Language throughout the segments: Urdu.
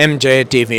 MJ TV।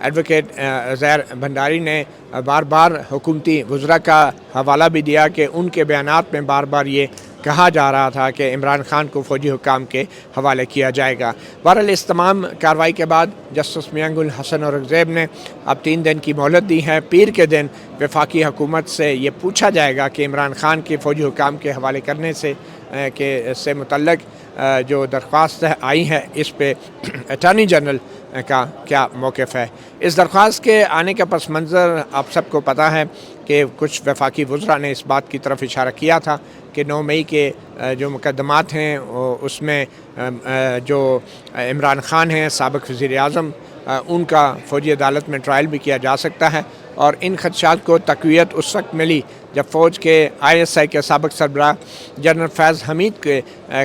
ایڈوکیٹ زہر بھنڈاری نے بار بار حکومتی وزراء کا حوالہ بھی دیا کہ ان کے بیانات میں بار بار یہ کہا جا رہا تھا کہ عمران خان کو فوجی حکام کے حوالے کیا جائے گا۔ بہرحال اس تمام کارروائی کے بعد جسٹس میاں گل حسن اورنگزیب نے اب 3 دن کی مہلت دی ہے۔ پیر کے دن وفاقی حکومت سے یہ پوچھا جائے گا کہ عمران خان کے فوجی حکام کے حوالے کرنے سے متعلق جو درخواست آئی ہے اس پہ اٹارنی جنرل کا کیا موقف ہے۔ اس درخواست کے آنے کا پس منظر آپ سب کو پتہ ہے کہ کچھ وفاقی وزراء نے اس بات کی طرف اشارہ کیا تھا کہ 9 مئی کے جو مقدمات ہیں اس میں جو عمران خان ہیں سابق وزیر اعظم ان کا فوجی عدالت میں ٹرائل بھی کیا جا سکتا ہے، اور ان خدشات کو تقویت اس وقت ملی جب فوج کے ISI کے سابق سربراہ جنرل فیض حمید کے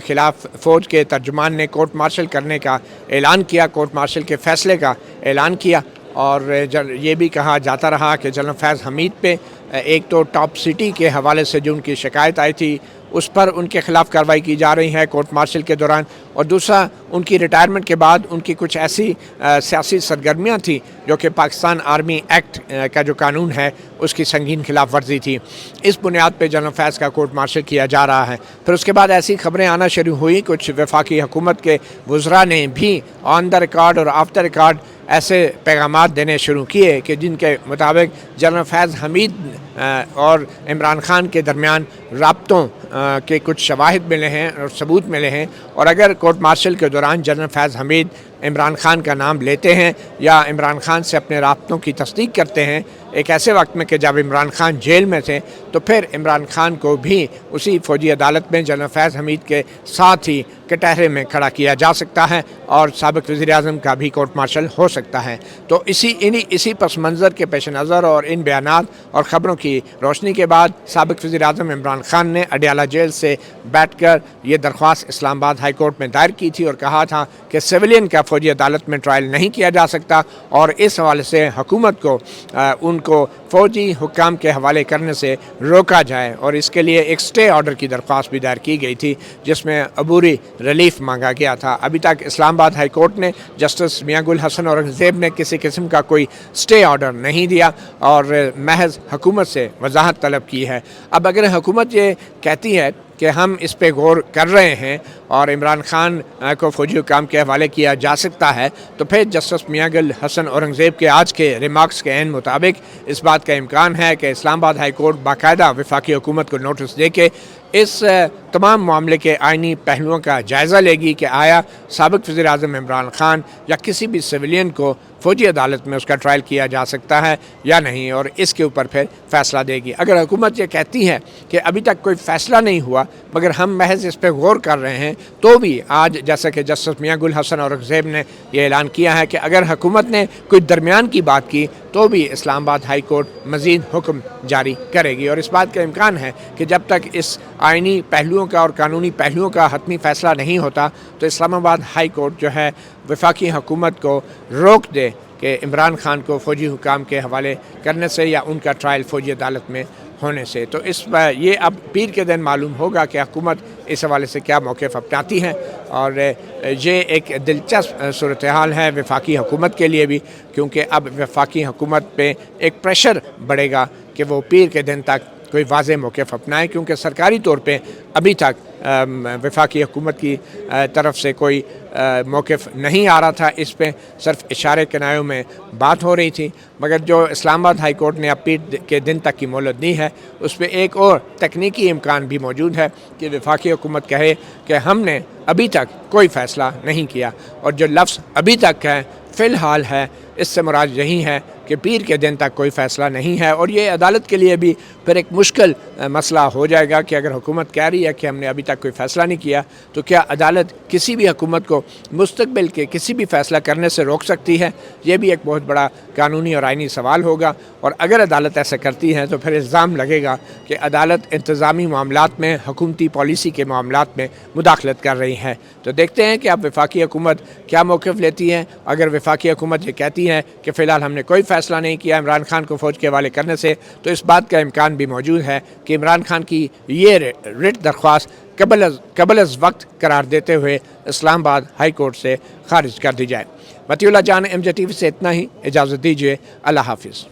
خلاف فوج کے ترجمان نے کورٹ مارشل کرنے کا اعلان کیا، کورٹ مارشل کے فیصلے کا اعلان کیا، اور یہ بھی کہا جاتا رہا کہ جنرل فیض حمید پہ ایک تو ٹاپ سٹی کے حوالے سے جو ان کی شکایت آئی تھی اس پر ان کے خلاف کارروائی کی جا رہی ہے کورٹ مارشل کے دوران، اور دوسرا ان کی ریٹائرمنٹ کے بعد ان کی کچھ ایسی سیاسی سرگرمیاں تھیں جو کہ پاکستان آرمی ایکٹ کا جو قانون ہے اس کی سنگین خلاف ورزی تھی۔ اس بنیاد پہ جنرل فیض کا کورٹ مارشل کیا جا رہا ہے۔ پھر اس کے بعد ایسی خبریں آنا شروع ہوئی، کچھ وفاقی حکومت کے وزراء نے بھی آن دا ریکارڈ اور آف دا ریکارڈ ایسے پیغامات دینے شروع کیے کہ جن کے مطابق جنرل فیض حمید اور عمران خان کے درمیان رابطوں کے کچھ شواہد ملے ہیں اور ثبوت ملے ہیں، اور اگر کورٹ مارشل کے دوران جنرل فیض حمید عمران خان کا نام لیتے ہیں یا عمران خان سے اپنے رابطوں کی تصدیق کرتے ہیں ایک ایسے وقت میں کہ جب عمران خان جیل میں تھے، تو پھر عمران خان کو بھی اسی فوجی عدالت میں جنرل فیض حمید کے ساتھ ہی کٹہرے میں کھڑا کیا جا سکتا ہے اور سابق وزیر اعظم کا بھی کورٹ مارشل ہو سکتا ہے۔ تو اسی پس منظر کے پیش نظر اور ان بیانات اور خبروں کی روشنی کے بعد سابق وزیر اعظم عمران خان نے اڈیالہ جیل سے بیٹھ کر یہ درخواست اسلام آباد ہائی کورٹ میں دائر کی تھی اور کہا تھا کہ سویلین کا فوجی عدالت میں ٹرائل نہیں کیا جا سکتا، اور اس حوالے سے حکومت کو ان کو فوجی حکام کے حوالے کرنے سے روکا جائے، اور اس کے لیے ایک سٹے آرڈر کی درخواست بھی دائر کی گئی تھی جس میں عبوری ریلیف مانگا گیا تھا۔ ابھی تک اسلام آباد ہائی کورٹ نے جسٹس میاں گل حسن اورنگزیب نے کسی قسم کا کوئی سٹے آرڈر نہیں دیا اور محض حکومت سے وضاحت طلب کی ہے۔ اب اگر حکومت یہ کہتی ہے کہ ہم اس پہ غور کر رہے ہیں اور عمران خان کو فوجی حکام کے حوالے کیا جا سکتا ہے، تو پھر جسٹس میاں گل حسن اورنگزیب کے آج کے ریمارکس کے عین مطابق اس بات کا امکان ہے کہ اسلام آباد ہائی کورٹ باقاعدہ وفاقی حکومت کو نوٹس دے کے اس تمام معاملے کے آئینی پہلوؤں کا جائزہ لے گی کہ آیا سابق وزیر اعظم عمران خان یا کسی بھی سویلین کو فوجی عدالت میں اس کا ٹرائل کیا جا سکتا ہے یا نہیں، اور اس کے اوپر پھر فیصلہ دے گی۔ اگر حکومت یہ کہتی ہے کہ ابھی تک کوئی فیصلہ نہیں ہوا مگر ہم محض اس پہ غور کر رہے ہیں، تو بھی آج جیسا کہ جسٹس میاں گل حسن اورنگزیب نے یہ اعلان کیا ہے کہ اگر حکومت نے کوئی درمیان کی بات کی تو بھی اسلام آباد ہائی کورٹ مزید حکم جاری کرے گی، اور اس بات کا امکان ہے کہ جب تک اس آئینی پہلوؤں کا اور قانونی پہلوؤں کا حتمی فیصلہ نہیں ہوتا تو اسلام آباد ہائی کورٹ جو ہے وفاقی حکومت کو روک دے کہ عمران خان کو فوجی حکام کے حوالے کرنے سے یا ان کا ٹرائل فوجی عدالت میں ہونے سے۔ تو یہ اب پیر کے دن معلوم ہوگا کہ حکومت اس حوالے سے کیا موقف اپناتی ہے، اور یہ ایک دلچسپ صورتحال ہے وفاقی حکومت کے لیے بھی، کیونکہ اب وفاقی حکومت پہ ایک پریشر بڑھے گا کہ وہ پیر کے دن تک کوئی واضح موقف اپنائے، کیونکہ سرکاری طور پہ ابھی تک وفاقی حکومت کی طرف سے کوئی موقف نہیں آ رہا تھا، اس پہ صرف اشارے کنایوں میں بات ہو رہی تھی، مگر جو اسلام آباد ہائی کورٹ نے اب پیر کے دن تک کی مہلت دی ہے اس پہ ایک اور تکنیکی امکان بھی موجود ہے کہ وفاقی حکومت کہے کہ ہم نے ابھی تک کوئی فیصلہ نہیں کیا، اور جو لفظ ابھی تک ہے فی الحال ہے اس سے مراد یہی ہے کہ پیر کے دن تک کوئی فیصلہ نہیں ہے، اور یہ عدالت کے لیے بھی پھر ایک مشکل مسئلہ ہو جائے گا کہ اگر حکومت کہہ رہی ہے کہ ہم نے ابھی تک کوئی فیصلہ نہیں کیا تو کیا عدالت کسی بھی حکومت کو مستقبل کے کسی بھی فیصلہ کرنے سے روک سکتی ہے؟ یہ بھی ایک بہت بڑا قانونی اور آئینی سوال ہوگا، اور اگر عدالت ایسا کرتی ہے تو پھر الزام لگے گا کہ عدالت انتظامی معاملات میں حکومتی پالیسی کے معاملات میں مداخلت کر رہی ہے۔ تو دیکھتے ہیں کہ اب وفاقی حکومت کیا موقف لیتی ہے۔ اگر وفاقی حکومت یہ کہتی ہے کہ فی الحال ہم نے کوئی فیصلہ نہیں کیا عمران خان کو فوج کے حوالے کرنے سے، تو اس بات کا امکان بھی موجود ہے کہ عمران خان کی یہ رٹ درخواست قبل از وقت قرار دیتے ہوئے اسلام آباد ہائی کورٹ سے خارج کر دی جائے۔ مطیع اللہ جان، MJ TV سے اتنا ہی، اجازت دیجیے، اللہ حافظ۔